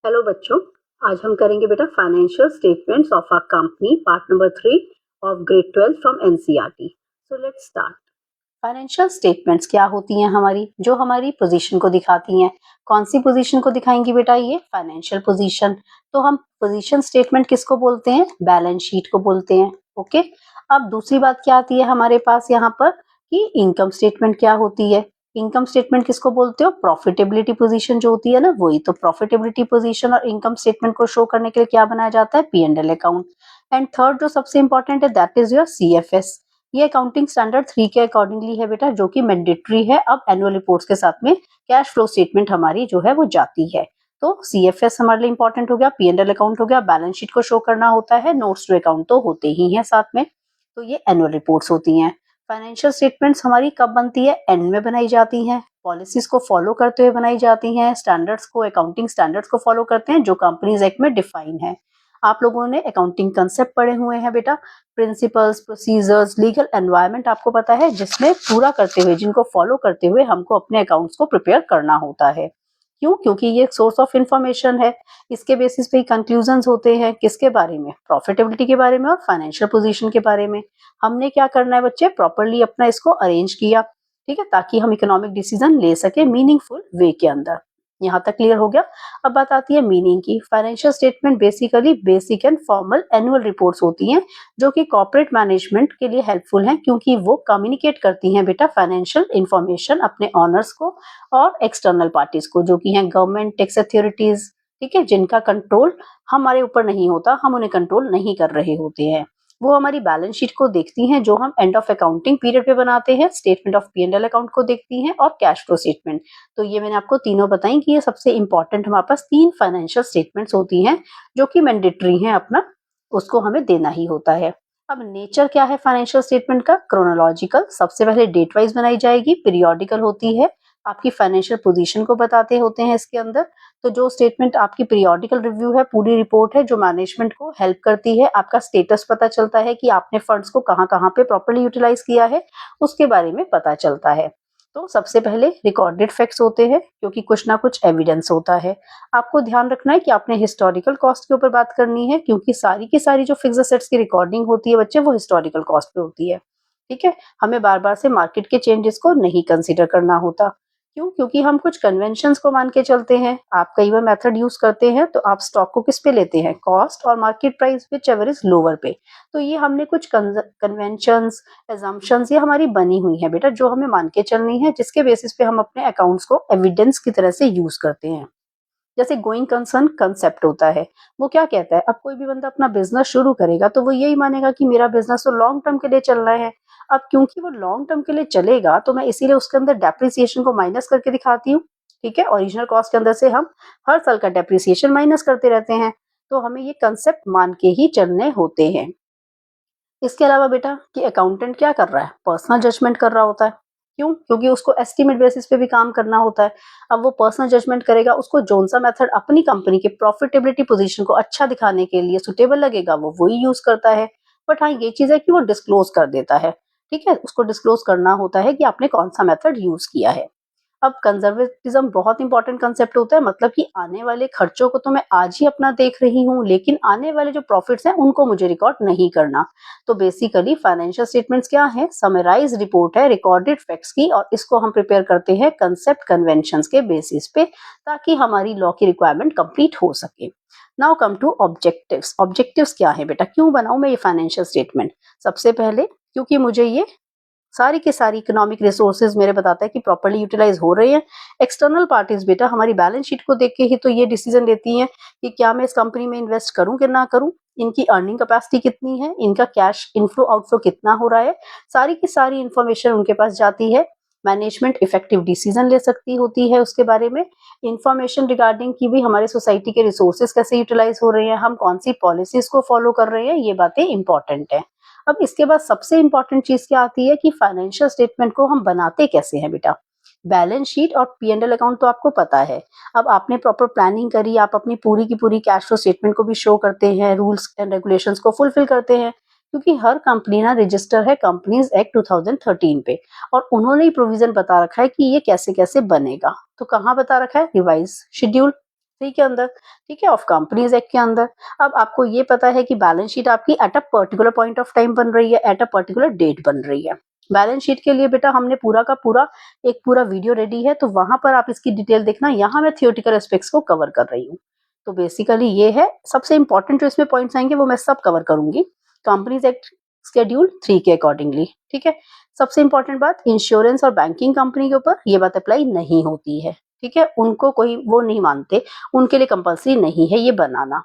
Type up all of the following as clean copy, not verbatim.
Hello बच्चों। आज हम करेंगे बेटा financial statements of a company part number 3 of grade 12 from NCERT. So let's start. Financial statements क्या होती हैं? हमारी जो हमारी पोजीशन को दिखाती हैं। कौन सी पोजीशन को दिखाएंगी बेटा? ये फाइनेंशियल पोजीशन। तो हम पोजीशन स्टेटमेंट किसको बोलते हैं? बैलेंस शीट को बोलते हैं। ओके। अब दूसरी बात क्या आती है हमारे पास यहाँ पर कि इनकम स्टेटमेंट क्या होती है। इनकम स्टेटमेंट किसको बोलते हो? प्रॉफिटेबिलिटी पोजीशन जो होती है ना, वही। तो प्रॉफिटेबिलिटी पोजीशन और इनकम स्टेटमेंट को शो करने के लिए क्या बनाया जाता है? P&L account. एंड थर्ड जो सबसे इंपॉर्टेंट है, दैट इज योर CFS। ये अकाउंटिंग स्टैंडर्ड 3 के अकॉर्डिंगली है बेटा, जो कि मैंडेटरी है। अब एनुअल रिपोर्ट्स के साथ में कैश फ्लो स्टेटमेंट हमारी जो है वो जाती है। तो CFS हमारे लिए इंपॉर्टेंट हो गया, P&L अकाउंट हो गया, बैलेंस शीट को शो करना होता है, नोट्स टू अकाउंट तो होते ही हैं साथ में। तो ये एनुअल रिपोर्ट्स होती हैं। फाइनेंशियल स्टेटमेंट्स हमारी कब बनती है? एंड में बनाई जाती हैं। पॉलिसीज को फॉलो करते हुए बनाई जाती हैं। स्टैंडर्ड्स को, अकाउंटिंग स्टैंडर्ड्स को फॉलो करते हैं जो कंपनीज एक्ट में डिफाइन है। आप लोगों ने अकाउंटिंग कंसेप्ट पढ़े हुए हैं बेटा। प्रिंसिपल्स, प्रोसीजर्स, लीगल एनवायरनमेंट आपको पता है, जिसमें पूरा करते हुए, जिनको फॉलो करते हुए हमको अपने अकाउंट्स को प्रिपेयर करना होता है। क्यों? क्योंकि ये एक सोर्स ऑफ इंफॉर्मेशन है। इसके बेसिस पे ही कंक्लूजन्स होते हैं। किसके बारे में? प्रॉफिटेबिलिटी के बारे में और फाइनेंशियल पोजीशन के बारे में। हमने क्या करना है बच्चे? प्रॉपरली अपना इसको अरेंज किया, ठीक है, ताकि हम इकोनॉमिक डिसीजन ले सके मीनिंगफुल वे के अंदर। यहाँ तक क्लियर हो गया। अब बात आती है मीनिंग की। Financial statement basically basic and formal annual reports होती हैं, जो कि कॉर्पोरेट मैनेजमेंट के लिए हेल्पफुल हैं, क्योंकि वो कम्युनिकेट करती हैं बेटा फाइनेंशियल इंफॉर्मेशन अपने ऑनर्स को और एक्सटर्नल पार्टीज को, जो कि हैं गवर्नमेंट, टैक्स अथॉरिटीज, ठीक है, जिनका कंट्रोल हमारे ऊपर नहीं होता, हम उन्हें कंट्रोल नहीं कर रहे होते हैं। वो हमारी बैलेंस शीट को देखती हैं, जो हम एंड ऑफ अकाउंटिंग पीरियड पे बनाते हैं। स्टेटमेंट ऑफ P&L अकाउंट को देखती हैं और कैश फ्लो स्टेटमेंट। तो ये मैंने आपको तीनों बताई कि ये सबसे इंपॉर्टेंट हमारे पास 3 फाइनेंशियल स्टेटमेंट्स होती हैं, जो कि मैंडेटरी हैं, अपना उसको हमें देना ही होता है। अब नेचर क्या है फाइनेंशियल स्टेटमेंट का? क्रोनोलॉजिकल, सबसे पहले डेट वाइज बनाई जाएगी। पीरियोडिकल होती है, आपकी फाइनेंशियल पोजीशन को बताते होते हैं इसके अंदर। तो जो स्टेटमेंट आपकी पीरियोडिकल रिव्यू है, पूरी रिपोर्ट है, जो मैनेजमेंट को हेल्प करती है। आपका स्टेटस पता चलता है कि आपने फंड्स को कहाँ कहाँ पे प्रॉपर्ली यूटिलाइज किया है, उसके बारे में पता चलता है। तो सबसे पहले रिकॉर्डेड फैक्ट्स होते हैं, क्योंकि कुछ ना कुछ एविडेंस होता है। आपको ध्यान रखना है कि आपने हिस्टोरिकल कॉस्ट के ऊपर बात करनी है, क्योंकि सारी की सारी जो फिक्स्ड एसेट्स की रिकॉर्डिंग होती है बच्चे, वो हिस्टोरिकल कॉस्ट पे होती है। ठीक है, हमें बार बार से मार्केट के चेंजेस को नहीं कंसीडर करना होता। क्यों? क्योंकि हम कुछ कन्वेंशंस को मान के चलते हैं। आप कई बार मेथड यूज करते हैं, तो आप स्टॉक को किस पे लेते हैं? कॉस्ट और market price which ever is lower पे। तो ये हमने कुछ कन्वेंशंस, एजम्पशंस, ये हमारी बनी हुई है बेटा, जो हमें मान के चलनी है, जिसके बेसिस पे हम अपने अकाउंट्स को एविडेंस की तरह से यूज करते हैं। जैसे गोइंग कंसर्न कंसेप्ट होता है, वो क्या कहता है? अब कोई भी बंदा अपना बिजनेस शुरू करेगा, तो वो यही मानेगा कि मेरा बिजनेस तो लॉन्ग टर्म के लिए चलना है। अब क्योंकि वो लॉन्ग टर्म के लिए चलेगा, तो मैं इसीलिए उसके अंदर डेप्रिसिएशन को माइनस करके दिखाती हूँ। ठीक है, ओरिजिनल कॉस्ट के अंदर से हम हर साल का डेप्रिसिएशन माइनस करते रहते हैं। तो हमें ये कंसेप्ट मान के ही चलने होते हैं। इसके अलावा बेटा कि अकाउंटेंट क्या कर रहा है? पर्सनल जजमेंट कर रहा होता है। क्यों? क्योंकि उसको एस्टीमेट बेसिस पे भी काम करना होता है। अब वो पर्सनल जजमेंट करेगा, उसको जोन सा मेथड अपनी कंपनी के प्रॉफिटेबिलिटी पोजीशन को अच्छा दिखाने के लिए सुटेबल लगेगा, वो वही यूज करता है। बट हाँ, ये चीज है कि वो डिस्क्लोज कर देता है। ठीक है, उसको डिस्क्लोज करना होता है कि आपने कौन सा मेथड यूज किया है। अब कंजर्वेटिज्म बहुत इंपॉर्टेंट कंसेप्ट होता है, मतलब कि आने वाले खर्चों को तो मैं आज ही अपना देख रही हूँ, लेकिन आने वाले जो प्रॉफिट्स हैं उनको मुझे रिकॉर्ड नहीं करना। तो बेसिकली फाइनेंशियल स्टेटमेंट्स क्या है? समराइज रिपोर्ट है रिकॉर्डेड फैक्ट्स की, और इसको हम प्रिपेयर करते हैं कंसेप्ट कन्वेंशंस के बेसिस पे, ताकि हमारी लॉ की रिक्वायरमेंट कंप्लीट हो सके। Now come to objectives. Objectives क्या है बेटा? क्यों बनाऊं मैं ये फाइनेंशियल स्टेटमेंट? सबसे पहले क्योंकि मुझे ये सारी की सारी इकोनॉमिक रिसोर्सेज मेरे बताता है कि प्रॉपर्ली यूटिलाइज हो रहे हैं। एक्सटर्नल पार्टीज बेटा हमारी बैलेंस शीट को देख के ही तो ये डिसीजन लेती हैं कि क्या मैं इस कंपनी में इन्वेस्ट करूं कि ना करूं, इनकी अर्निंग कैपेसिटी कितनी है, इनका कैश इनफ्लो आउटफ्लो कितना हो रहा है। सारी की सारी इंफॉर्मेशन उनके पास जाती है। मैनेजमेंट इफेक्टिव डिसीजन ले सकती होती है उसके बारे में। इंफॉर्मेशन रिगार्डिंग की भी हमारे सोसाइटी के रिसोर्सेज कैसे यूटिलाइज हो रहे हैं, हम कौन सी पॉलिसीज को फॉलो कर रहे हैं, ये बातें इंपॉर्टेंट है। अब इसके बाद सबसे इंपॉर्टेंट चीज क्या आती है कि फाइनेंशियल स्टेटमेंट को हम बनाते कैसे हैं बेटा? बैलेंस शीट और P&L अकाउंट तो आपको पता है। अब आपने प्रॉपर प्लानिंग करी, आप अपनी पूरी की पूरी कैश फ्लो स्टेटमेंट को भी शो करते हैं, रूल्स एंड रेगुलेशंस को फुलफिल करते हैं, क्योंकि हर कंपनी ना रजिस्टर है कंपनीज एक्ट 2013 पे, और उन्होंने ही प्रोविजन बता रखा है कि ये कैसे कैसे बनेगा। तो कहाँ बता रखा है? Revise schedule. 3 के अंदर, ठीक है, ऑफ कंपनीज एक्ट के अंदर। अब आपको ये पता है कि बैलेंस शीट आपकी at a particular point of time बन रही है, एट अ पर्टिकुलर डेट बन रही है। बैलेंस शीट के लिए बेटा हमने पूरा का पूरा एक पूरा वीडियो रेडी है, तो वहां पर आप इसकी डिटेल देखना। यहाँ मैं थियोरेटिकल एस्पेक्ट्स को कवर कर रही हूँ। तो बेसिकली ये है सबसे इंपॉर्टेंट जो इसमें पॉइंट्स आएंगे वो मैं सब कवर करूंगी कंपनीज एक्ट शेड्यूल 3 के अकॉर्डिंगली, ठीक है। सबसे इंपॉर्टेंट बात, इंश्योरेंस और बैंकिंग कंपनी के ऊपर ये बात अप्लाई नहीं होती है, ठीक है, उनको कोई वो नहीं मानते, उनके लिए कंपल्सरी नहीं है ये बनाना।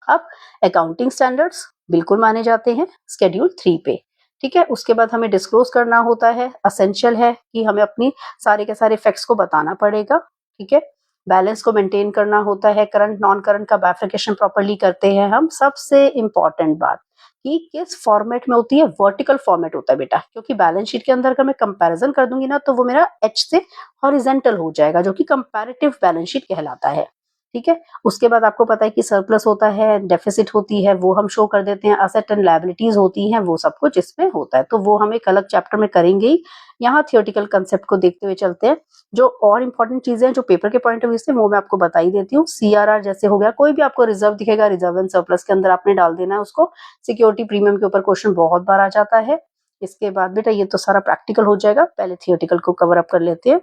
अब अकाउंटिंग स्टैंडर्ड्स बिल्कुल माने जाते हैं शेड्यूल 3 पे, ठीक है। उसके बाद हमें डिस्क्लोज करना होता है, असेंशियल है कि हमें अपनी सारे के सारे फैक्ट्स को बताना पड़ेगा, ठीक है। बैलेंस को मेंटेन करना होता है, करंट नॉन करंट का बाइफरकेशन प्रॉपर्ली करते हैं हम। सबसे इंपॉर्टेंट बात कि किस फॉर्मेट में होती है, वर्टिकल फॉर्मेट होता है बेटा, क्योंकि बैलेंस शीट के अंदर अगर मैं कंपैरिजन कर दूंगी ना तो वो मेरा एच से हॉरिजेंटल हो जाएगा, जो कि कंपैरेटिव बैलेंस शीट कहलाता है, ठीक है। उसके बाद आपको पता है कि सरप्लस होता है, डेफिसिट होती है, वो हम शो कर देते हैं, असेट एंड लायबिलिटीज होती हैं, वो सब कुछ इसमें होता है, तो वो हम एक अलग चैप्टर में करेंगे ही। यहाँ थियोरेटिकल कंसेप्ट को देखते हुए चलते हैं। जो और इंपॉर्टेंट चीजें हैं जो पेपर के पॉइंट ऑफ व्यू से, वो मैं आपको बता ही देती हूँ। सीआरआर जैसे हो गया, कोई भी आपको रिजर्व दिखेगा, रिजर्व एंड सरप्लस के अंदर आपने डाल देना है उसको। सिक्योरिटी प्रीमियम के ऊपर क्वेश्चन बहुत बार आ जाता है। इसके बाद बेटा ये तो सारा प्रैक्टिकल हो जाएगा, पहले थियोरेटिकल को कवर अप कर लेते हैं,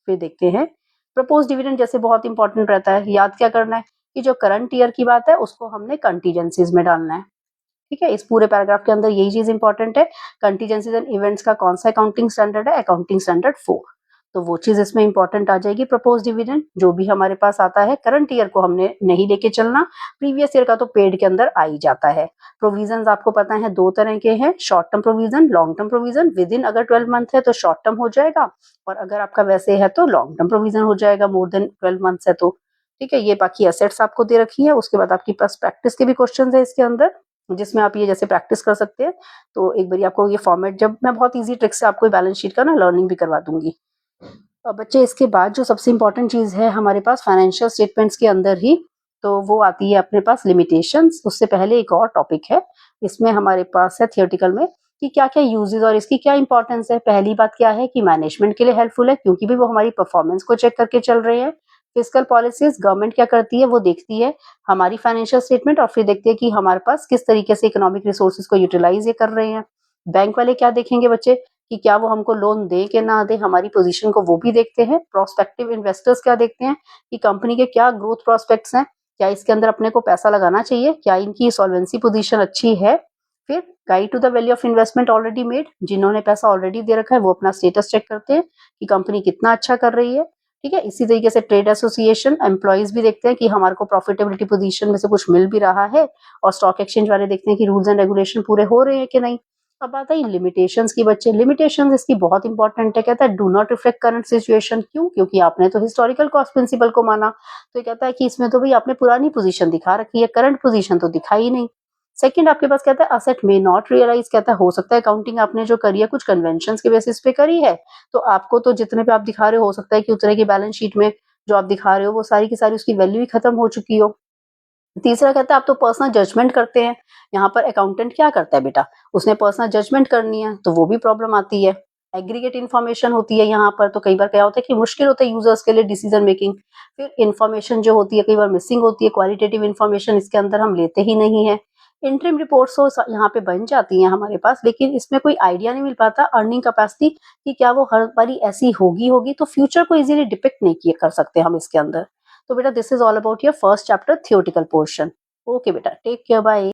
फिर देखते हैं। प्रपोज डिविडेंड जैसे बहुत इंपॉर्टेंट रहता है, याद क्या करना है कि जो करंट ईयर की बात है उसको हमने कंटीजेंसीज में डालना है, ठीक है। इस पूरे पैराग्राफ के अंदर यही चीज इंपॉर्टेंट है। कंटीजेंसीज एंड इवेंट्स का कौन सा अकाउंटिंग स्टैंडर्ड है, अकाउंटिंग स्टैंडर्ड 4, तो वो चीज इसमें इंपॉर्टेंट आ जाएगी। प्रपोज डिविडेंड जो भी हमारे पास आता है, करंट ईयर को हमने नहीं लेके चलना, प्रीवियस ईयर का तो पेड के अंदर आ ही जाता है। प्रोविजन आपको पता है दो तरह के हैं, short term provision, long term provision. With in अगर 12 मंथ है तो शॉर्ट टर्म हो जाएगा, और अगर आपका वैसे है तो लॉन्ग टर्म प्रोविजन हो जाएगा, मोर देन 12 मंथ्स है तो, ठीक है। ये बाकी एसेट्स आपको दे रखी है। उसके बाद आपके पास प्रैक्टिस के भी क्वेश्चन है इसके अंदर, जिसमें आप ये जैसे प्रैक्टिस कर सकते हैं। तो एक बार आपको ये फॉर्मेट, जब मैं बहुत इजी ट्रिक से आपको बैलेंस शीट का ना लर्निंग भी करवा दूंगी। बच्चे इसके बाद जो सबसे इंपॉर्टेंट चीज है हमारे पास फाइनेंशियल स्टेटमेंट्स के अंदर ही, तो वो आती है अपने पास लिमिटेशंस। उससे पहले एक और टॉपिक है, इसमें हमारे पास है थियोरेटिकल में कि क्या क्या यूजेस और इसकी क्या इंपॉर्टेंस है। पहली बात क्या है कि मैनेजमेंट के लिए हेल्पफुल है, क्योंकि भी वो हमारी परफॉर्मेंस को चेक करके चल रहे हैं। फिजिकल पॉलिसीज गवर्नमेंट क्या करती है, वो देखती है हमारी फाइनेंशियल स्टेटमेंट, और फिर देखती है कि हमारे पास किस तरीके से इकोनॉमिक रिसोर्सेज को यूटिलाइज ये कर रहे हैं। बैंक वाले क्या देखेंगे बच्चे कि क्या वो हमको लोन दे कि ना दे, हमारी पोजीशन को वो भी देखते हैं। प्रोस्पेक्टिव इन्वेस्टर्स क्या देखते हैं कि कंपनी के क्या ग्रोथ प्रोस्पेक्ट्स हैं, क्या इसके अंदर अपने को पैसा लगाना चाहिए, क्या इनकी सॉल्वेंसी पोजीशन अच्छी है। फिर guide to the value of investment already made, जिन्होंने पैसा ऑलरेडी दे रखा है वो अपना स्टेटस चेक करते हैं कि कंपनी कितना अच्छा कर रही है, ठीक है। इसी तरीके से ट्रेड एसोसिएशन एम्प्लॉइज भी देखते हैं कि हमारे को प्रॉफिटेबिलिटी पोजीशन में से कुछ मिल भी रहा है, और स्टॉक एक्सचेंज वाले देखते हैं कि रूल्स एंड रेगुलेशन पूरे हो रहे हैं कि नहीं। अब बात आई लिमिटेशंस की बच्चे, लिमिटेशंस इसकी बहुत इंपॉर्टेंट है। कहता है do not reflect current situation, क्यों, क्योंकि आपने तो हिस्टोरिकल कॉस्ट प्रिंसिपल को माना, तो ये कहता है कि इसमें तो भाई आपने पुरानी पोजीशन दिखा रखी है, करंट पोजीशन तो दिखाई नहीं। सेकंड आपके पास कहता है असेट मे नॉट रियलाइज, कहता है हो सकता है अकाउंटिंग आपने जो करी है कुछ कन्वेंशंस के बेसिस पे करी है, तो आपको तो जितने पे आप दिखा रहे हो सकता है कि उतने की बैलेंस शीट में जो आप दिखा रहे हो वो सारी की सारी उसकी वैल्यू ही खत्म हो चुकी हो। तीसरा कहता है आप तो पर्सनल जजमेंट करते हैं, यहाँ पर अकाउंटेंट क्या करता है बेटा, उसने पर्सनल जजमेंट करनी है, तो वो भी प्रॉब्लम आती है। एग्रीगेट इन्फॉर्मेशन होती है यहाँ पर, तो कई बार क्या होता है कि मुश्किल होता है यूजर्स के लिए डिसीजन मेकिंग। फिर इन्फॉर्मेशन जो होती है कई बार मिसिंग होती है, क्वालिटेटिव इन्फॉर्मेशन इसके अंदर हम लेते ही नहीं है। इंटरिम रिपोर्ट्स हो यहाँ पे बन जाती हैं हमारे पास, लेकिन इसमें कोई आइडिया नहीं मिल पाता अर्निंग कैपेसिटी कि क्या वो हर बारी ऐसी होगी, तो फ्यूचर को इजीली डिपिक्ट नहीं किए कर सकते हम इसके अंदर। तो बेटा this is all about your first chapter theoretical portion. Okay बेटा, टेक केयर, बाय।